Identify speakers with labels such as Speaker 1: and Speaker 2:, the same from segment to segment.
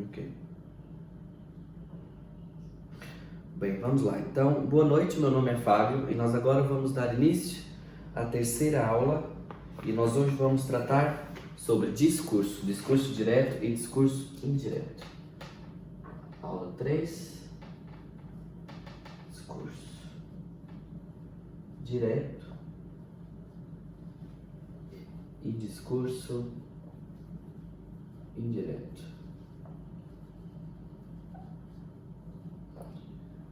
Speaker 1: Ok. Bem, vamos lá. Então, boa noite, meu nome é Fábio e nós agora vamos dar início à terceira aula e nós hoje vamos tratar sobre discurso, discurso direto e discurso indireto. Aula 3, discurso direto e discurso indireto.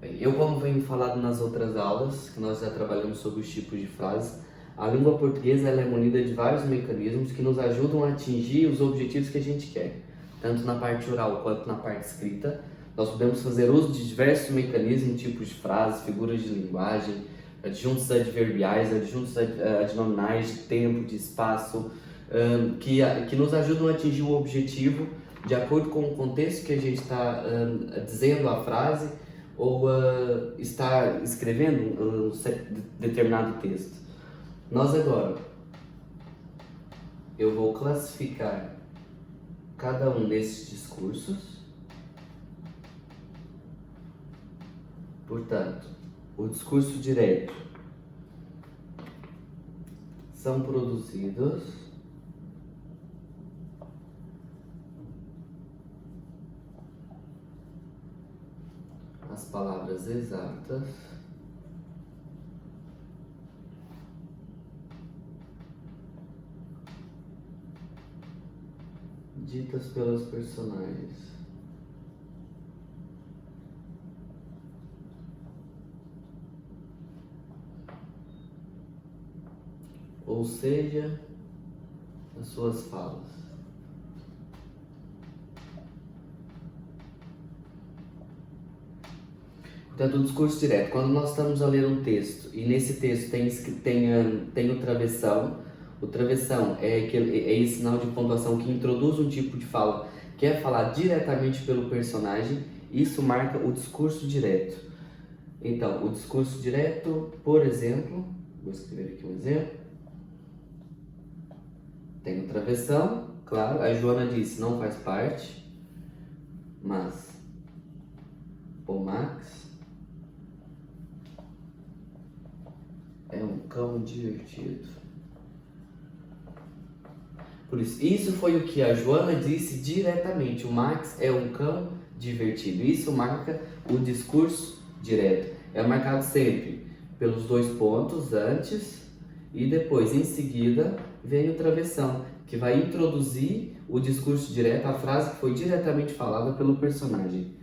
Speaker 1: Bem, eu, como venho falado nas outras aulas, que nós já trabalhamos sobre os tipos de frases, a língua portuguesa ela é munida de vários mecanismos que nos ajudam a atingir os objetivos que a gente quer, tanto na parte oral quanto na parte escrita. Nós podemos fazer uso de diversos mecanismos, tipos de frases, figuras de linguagem, adjuntos adverbiais, adjuntos adnominais, de tempo, de espaço, que nos ajudam a atingir o objetivo de acordo com o contexto que a gente está dizendo a frase ou está escrevendo um determinado texto. Nós agora, eu vou classificar cada um desses discursos. Portanto, o discurso direto são produzidos as palavras exatas ditas pelos personagens. Ou seja, as suas falas. Portanto, o discurso direto, quando nós estamos a ler um texto e nesse texto tem o travessão, o travessão é esse sinal de pontuação que introduz um tipo de fala que é falar diretamente pelo personagem, isso marca o discurso direto. Então, o discurso direto, por exemplo, vou escrever aqui um exemplo, tem o travessão, claro, a Joana disse não faz parte, mas o Max é um cão divertido. Por isso foi o que a Joana disse diretamente. O Max é um cão divertido. Isso marca o discurso direto. É marcado sempre pelos dois pontos antes e depois, em seguida, vem o travessão, que vai introduzir o discurso direto, a frase que foi diretamente falada pelo personagem.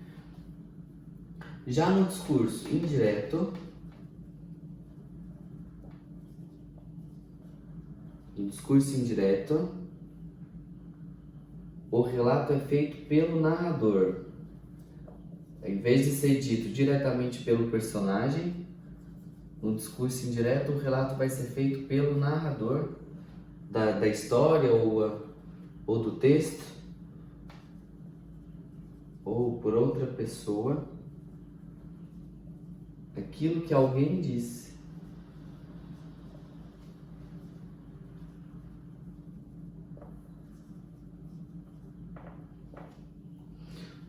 Speaker 1: Já no discurso indireto, o relato é feito pelo narrador. Em vez de ser dito diretamente pelo personagem, no discurso indireto, o relato vai ser feito pelo narrador da história ou do texto, ou por outra pessoa, aquilo que alguém disse.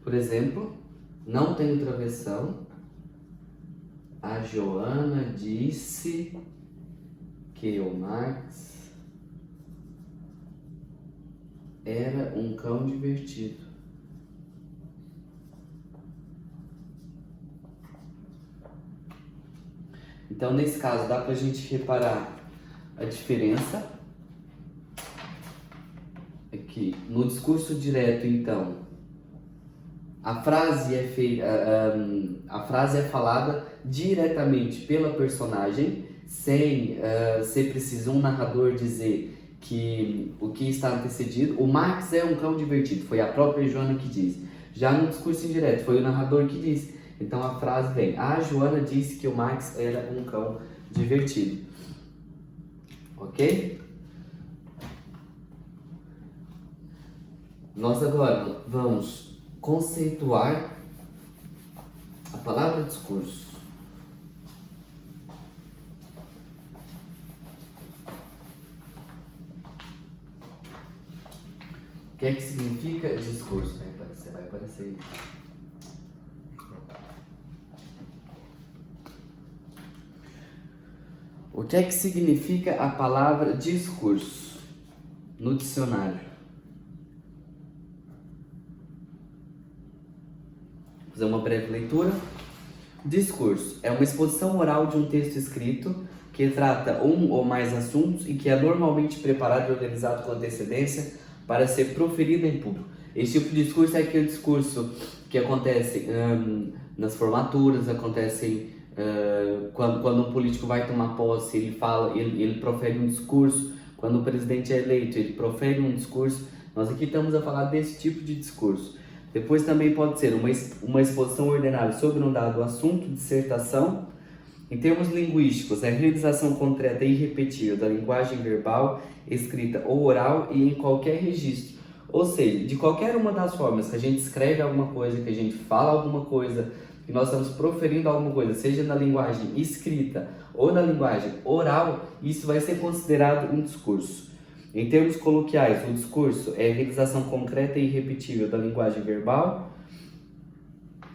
Speaker 1: Por exemplo, não tem travessão. A Joana disse que o Max era um cão divertido. Então, nesse caso, dá pra gente reparar a diferença. Aqui, no discurso direto, então, a frase é falada diretamente pela personagem, sem ser preciso um narrador dizer que o que está antecedido. O Max é um cão divertido, foi a própria Joana que disse. Já no discurso indireto, foi o narrador que disse. Então a frase vem: a Joana disse que o Max era um cão divertido. Ok? Nós agora vamos conceituar a palavra discurso. O que é que significa discurso? Vai aparecer vai aparecer aí. O que é que significa a palavra discurso no dicionário? Vou fazer uma breve leitura. Discurso é uma exposição oral de um texto escrito que trata um ou mais assuntos e que é normalmente preparado e organizado com antecedência para ser proferido em público. Esse tipo de discurso é aquele discurso que acontece nas formaturas, acontece quando um político vai tomar posse, ele profere um discurso. Quando o presidente é eleito, ele profere um discurso. Nós aqui estamos a falar desse tipo de discurso. Depois também pode ser uma exposição ordenada sobre um dado assunto, dissertação. Em termos linguísticos, é a realização concreta e irrepetível da linguagem verbal, escrita ou oral e em qualquer registro. Ou seja, de qualquer uma das formas que a gente escreve alguma coisa, que a gente fala alguma coisa, que nós estamos proferindo alguma coisa, seja na linguagem escrita ou na linguagem oral, isso vai ser considerado um discurso. Em termos coloquiais, o discurso é a realização concreta e irrepetível da linguagem verbal.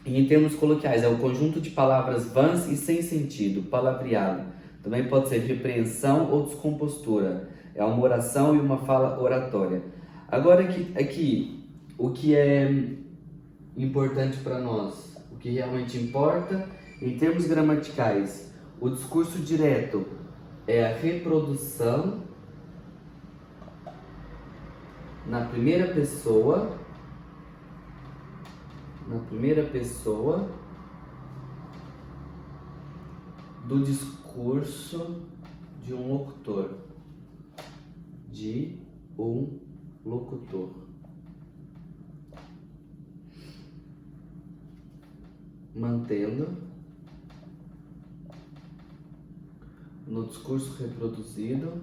Speaker 1: E em termos coloquiais, é o conjunto de palavras vãs e sem sentido, palavreado. Também pode ser repreensão ou descompostura. É uma oração e uma fala oratória. Agora aqui o que é importante para nós, o que realmente importa, em termos gramaticais, o discurso direto é a reprodução na primeira pessoa do discurso de um locutor. Mantendo no discurso reproduzido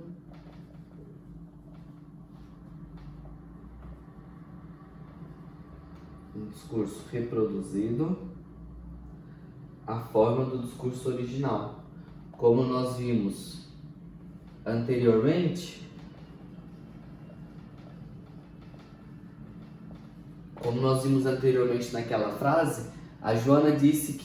Speaker 1: a forma do discurso original. Como nós vimos anteriormente, naquela frase, a Joana disse,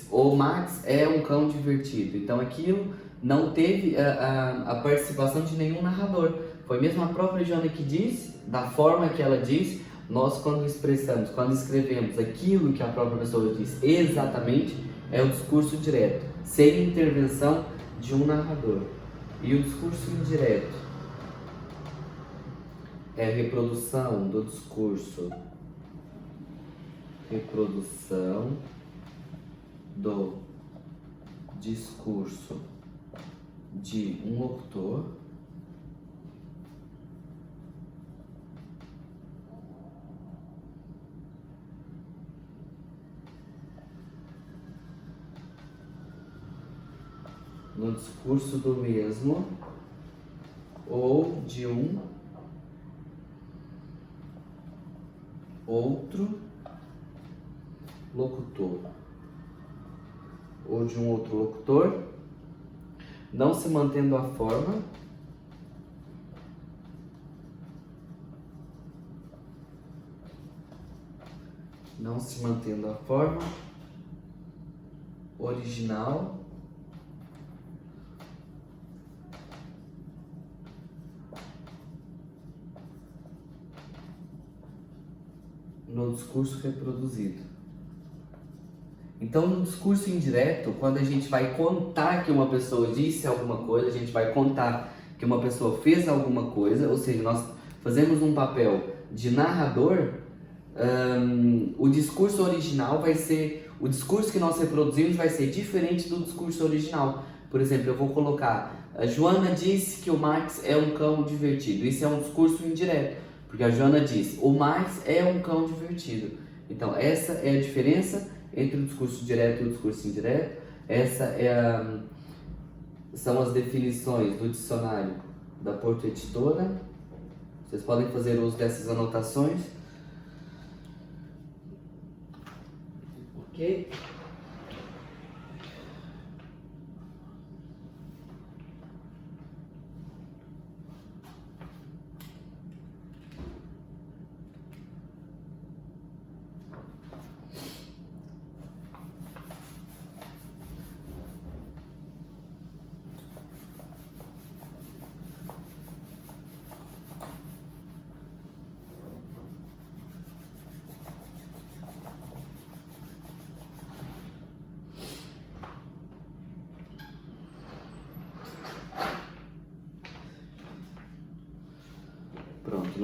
Speaker 1: o Max é um cão divertido. Então aquilo não teve a participação de nenhum narrador. Foi mesmo a própria Joana que disse, da forma que ela disse. Nós quando escrevemos aquilo que a própria pessoa disse exatamente, é o discurso direto, sem intervenção de um narrador. E o discurso indireto é a reprodução do discurso de um locutor no discurso do mesmo ou de um outro locutor, não se mantendo a forma original no discurso reproduzido. Então, no discurso indireto, quando a gente vai contar que uma pessoa disse alguma coisa, a gente vai contar que uma pessoa fez alguma coisa, ou seja, nós fazemos um papel de narrador, o discurso original vai ser, o discurso que nós reproduzimos vai ser diferente do discurso original. Por exemplo, eu vou colocar, a Joana disse que o Max é um cão divertido. Isso é um discurso indireto, porque a Joana disse, o Max é um cão divertido. Então, essa é a diferença entre o discurso direto e o discurso indireto. São as definições do dicionário da Porto Editora. Vocês podem fazer uso dessas anotações. Ok?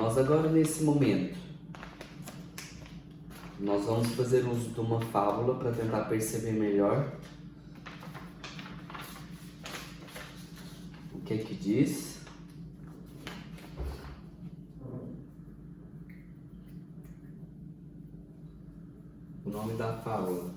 Speaker 1: nós agora nesse momento, nós vamos fazer uso de uma fábula para tentar perceber melhor o que é que diz. O nome da fábula: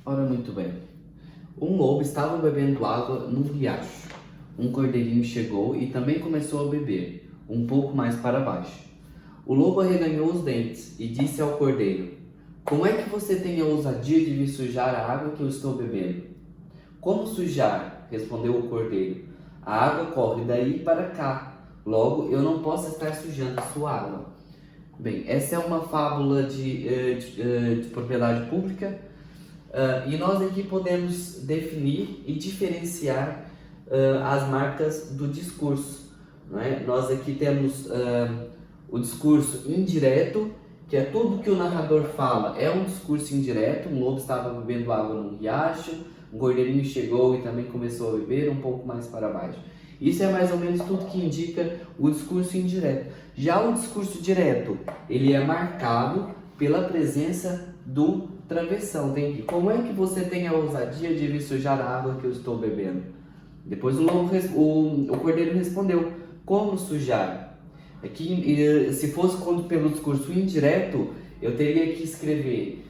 Speaker 1: Ora, muito bem. Um lobo estava bebendo água num riacho. Um cordeirinho chegou e também começou a beber, um pouco mais para baixo. O lobo arreganhou os dentes e disse ao cordeiro: "Como é que você tem a ousadia de vir sujar a água que eu estou bebendo?" "Como sujar?" respondeu o cordeiro. "A água corre daí para cá. Logo, eu não posso estar sujando a sua água." Bem, essa é uma fábula de propriedade pública. E nós aqui podemos definir e diferenciar as marcas do discurso, não é? Nós aqui temos o discurso indireto, que é tudo que o narrador fala é um discurso indireto. Um lobo estava bebendo água num riacho, um cordeirinho chegou e também começou a beber, um pouco mais para baixo. Isso é mais ou menos tudo que indica o discurso indireto. Já o discurso direto, ele é marcado pela presença do travessão. Vem aqui: "Como é que você tem a ousadia de vir sujar a água que eu estou bebendo?" Depois o cordeiro respondeu: como sujar. Aqui, se fosse pelo discurso indireto, eu teria que escrever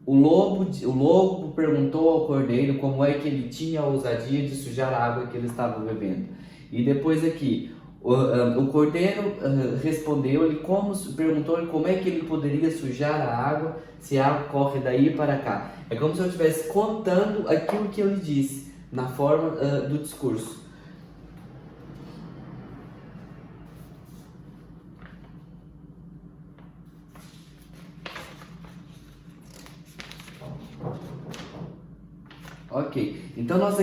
Speaker 1: o lobo perguntou ao cordeiro como é que ele tinha a ousadia de sujar a água que ele estava bebendo. E depois aqui, o cordeiro respondeu-lhe perguntou-lhe como é que ele poderia sujar a água se a água corre daí para cá. É como se eu estivesse contando aquilo que ele disse na forma do discurso. Ok, então nós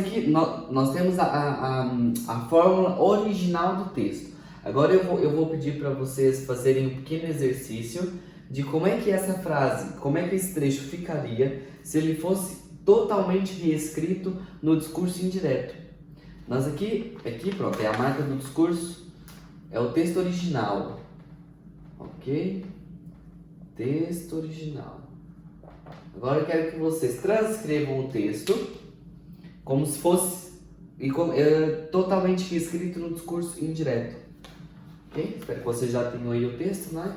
Speaker 1: temos a fórmula original do texto. Agora eu vou pedir para vocês fazerem um pequeno exercício de como é que essa frase, como é que esse trecho ficaria se ele fosse totalmente reescrito no discurso indireto. Nós aqui pronto, é a marca do discurso, é o texto original, ok? Texto original. Agora eu quero que vocês transcrevam o texto como se fosse totalmente reescrito no discurso indireto. Ok? Espero que vocês já tenham aí o texto, né?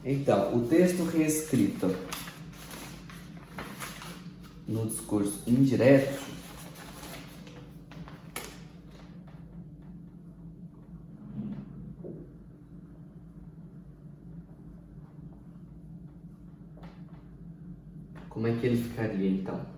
Speaker 1: Então, o texto reescrito no discurso indireto como é que ele ficaria então?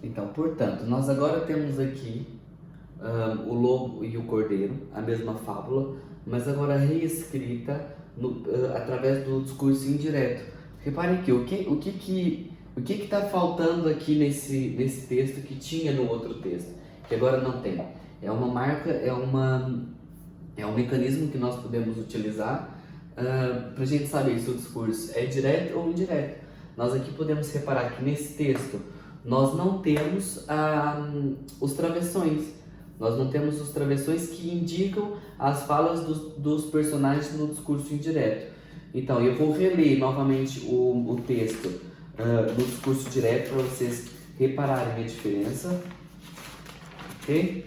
Speaker 1: Então, portanto, nós agora temos aqui o lobo e o cordeiro, a mesma fábula, mas agora reescrita através do discurso indireto. Reparem aqui, o que está faltando aqui nesse texto que tinha no outro texto, que agora não tem? É uma marca, é um mecanismo que nós podemos utilizar para a gente saber se o discurso é direto ou indireto. Nós aqui podemos reparar que nesse texto nós não temos os travessões. Nós não temos os travessões que indicam as falas dos personagens no discurso indireto. Então, eu vou reler novamente o texto no discurso direto para vocês repararem a diferença. Ok?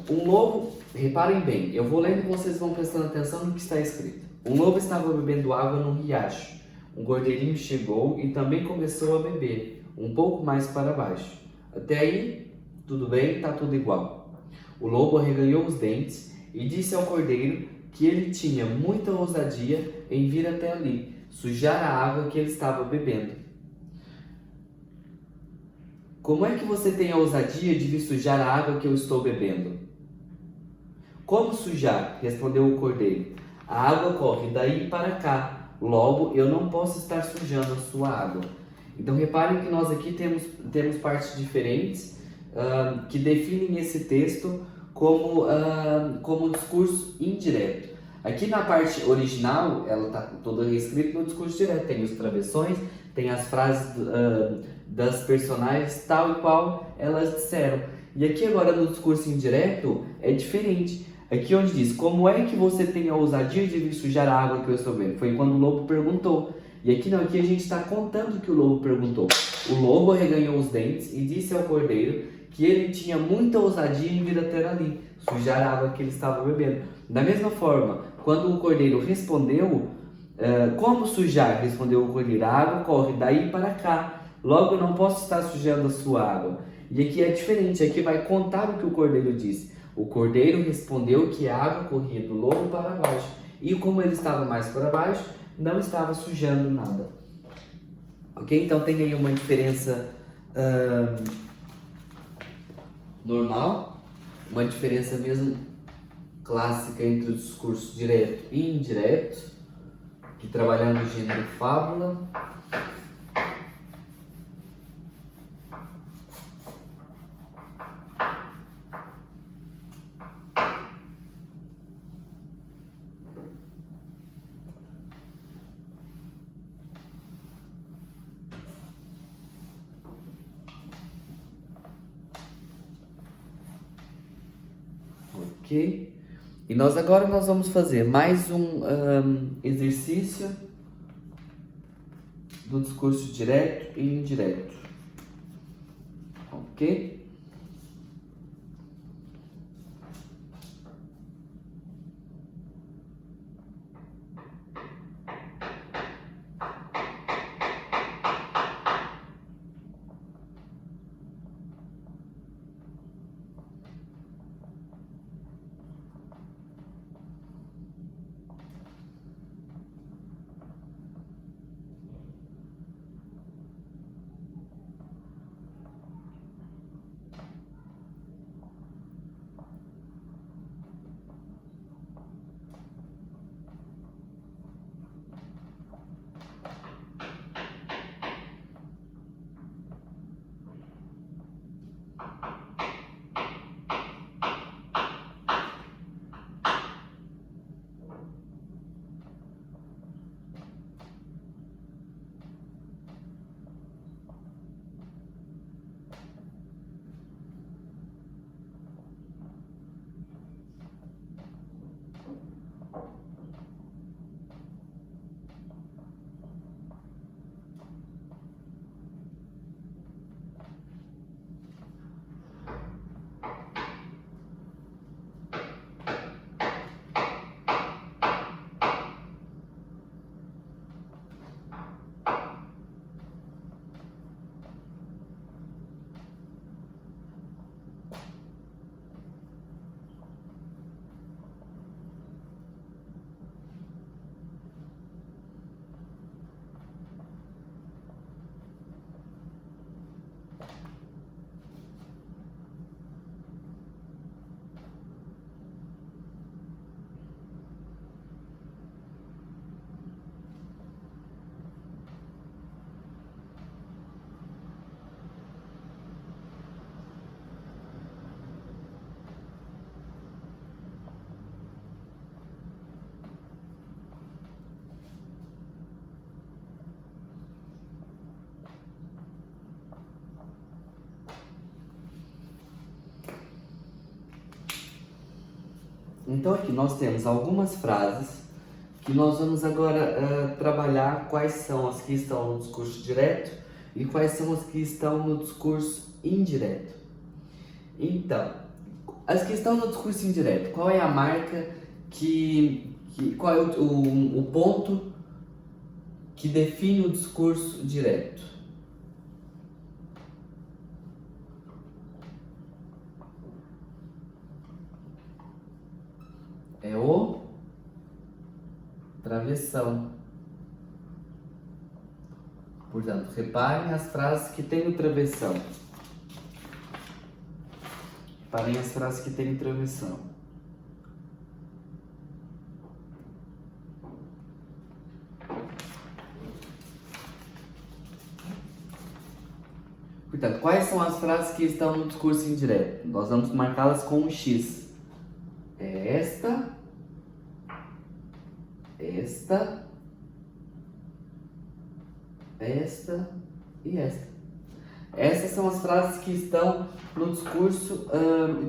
Speaker 1: Um lobo, reparem bem, eu vou lendo e vocês vão prestando atenção no que está escrito. Um lobo estava bebendo água num riacho. Um cordeirinho chegou e também começou a beber, um pouco mais para baixo. Até aí, tudo bem, está tudo igual. O lobo arreganhou os dentes e disse ao cordeiro que ele tinha muita ousadia em vir até ali, sujar a água que ele estava bebendo. Como é que você tem a ousadia de vir sujar a água que eu estou bebendo? Como sujar? Respondeu o cordeiro. A água corre daí para cá, logo eu não posso estar sujando a sua água. Então reparem que nós aqui temos partes diferentes que definem esse texto como discurso indireto. Aqui na parte original, ela está toda reescrita no discurso direto. Tem os travessões, tem as frases das personagens tal e qual elas disseram. E aqui agora no discurso indireto é diferente. Aqui onde diz, como é que você tem a ousadia de vir sujar a água que eu estou vendo? Foi quando o lobo perguntou. E aqui não, aqui a gente está contando que o lobo perguntou. O lobo arreganhou os dentes e disse ao cordeiro que ele tinha muita ousadia em vir até ali, sujar a água que ele estava bebendo. Da mesma forma, quando o cordeiro respondeu, como sujar? Respondeu o cordeiro, a água corre daí para cá, logo eu não posso estar sujando a sua água. E aqui é diferente, aqui vai contar o que o cordeiro disse. O cordeiro respondeu que a água corria do lobo para baixo, e como ele estava mais para baixo, não estava sujando nada. Ok? Então tem aí uma diferença normal, uma diferença mesmo clássica entre o discurso direto e indireto, que trabalhando o gênero fábula. Ok? E agora nós vamos fazer mais um exercício do discurso direto e indireto. Ok? Então aqui nós temos algumas frases que nós vamos agora trabalhar quais são as que estão no discurso direto e quais são as que estão no discurso indireto. Então, as que estão no discurso indireto, qual é a marca qual é o ponto que define o discurso direto? É o travessão. Portanto, reparem as frases que tem o travessão. Reparem as frases que tem o travessão. Portanto, quais são as frases que estão no discurso indireto? Nós vamos marcá-las com um X. É esta, esta e esta. Essas são as frases que estão no discurso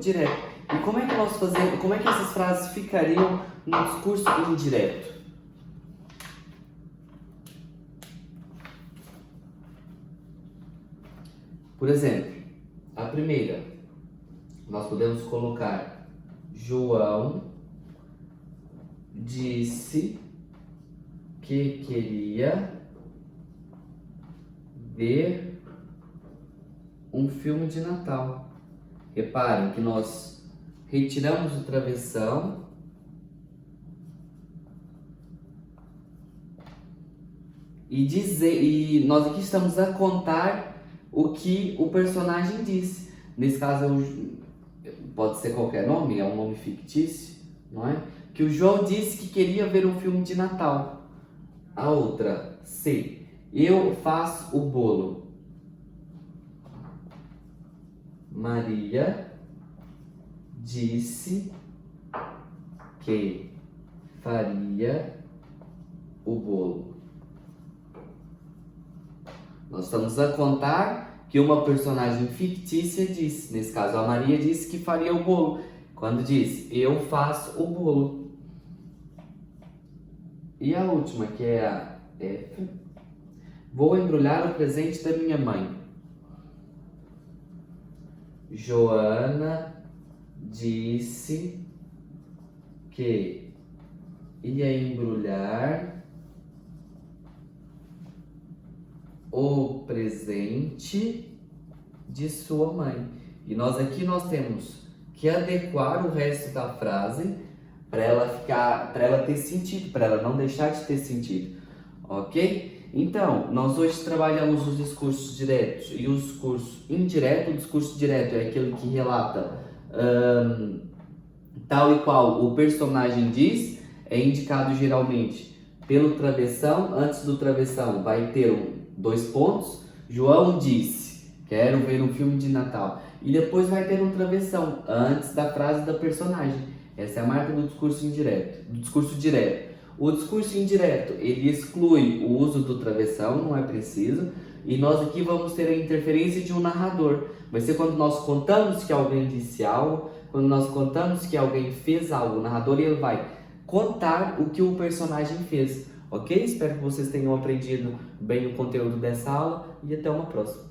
Speaker 1: direto. E como é que nós fazemos? Como é que essas frases ficariam no discurso indireto? Por exemplo, a primeira, nós podemos colocar: João disse que queria ver um filme de Natal. Reparem que nós retiramos o travessão e nós aqui estamos a contar o que o personagem disse. Nesse caso pode ser qualquer nome, é um nome fictício, não é? Que o João disse que queria ver um filme de Natal. A outra, C. Eu faço o bolo. Maria disse que faria o bolo. Nós estamos a contar que uma personagem fictícia disse. Nesse caso, a Maria disse que faria o bolo. Quando disse, eu faço o bolo. E a última, que é a F. Vou embrulhar o presente da minha mãe. Joana disse que ia embrulhar o presente de sua mãe. E nós temos que adequar o resto da frase para ela ter sentido, para ela não deixar de ter sentido, ok? Então, nós hoje trabalhamos os discursos diretos e o discurso indireto. O discurso direto é aquele que relata tal e qual o personagem diz, é indicado geralmente pelo travessão. Antes do travessão vai ter 2 pontos. João disse, quero ver um filme de Natal. E depois vai ter um travessão antes da frase da personagem. Essa é a marca do discurso indireto, do discurso direto. O discurso indireto, ele exclui o uso do travessão, não é preciso. E nós aqui vamos ter a interferência de um narrador. Vai ser quando nós contamos que alguém disse algo, quando nós contamos que alguém fez algo. O narrador, ele vai contar o que o personagem fez. Ok? Espero que vocês tenham aprendido bem o conteúdo dessa aula e até uma próxima.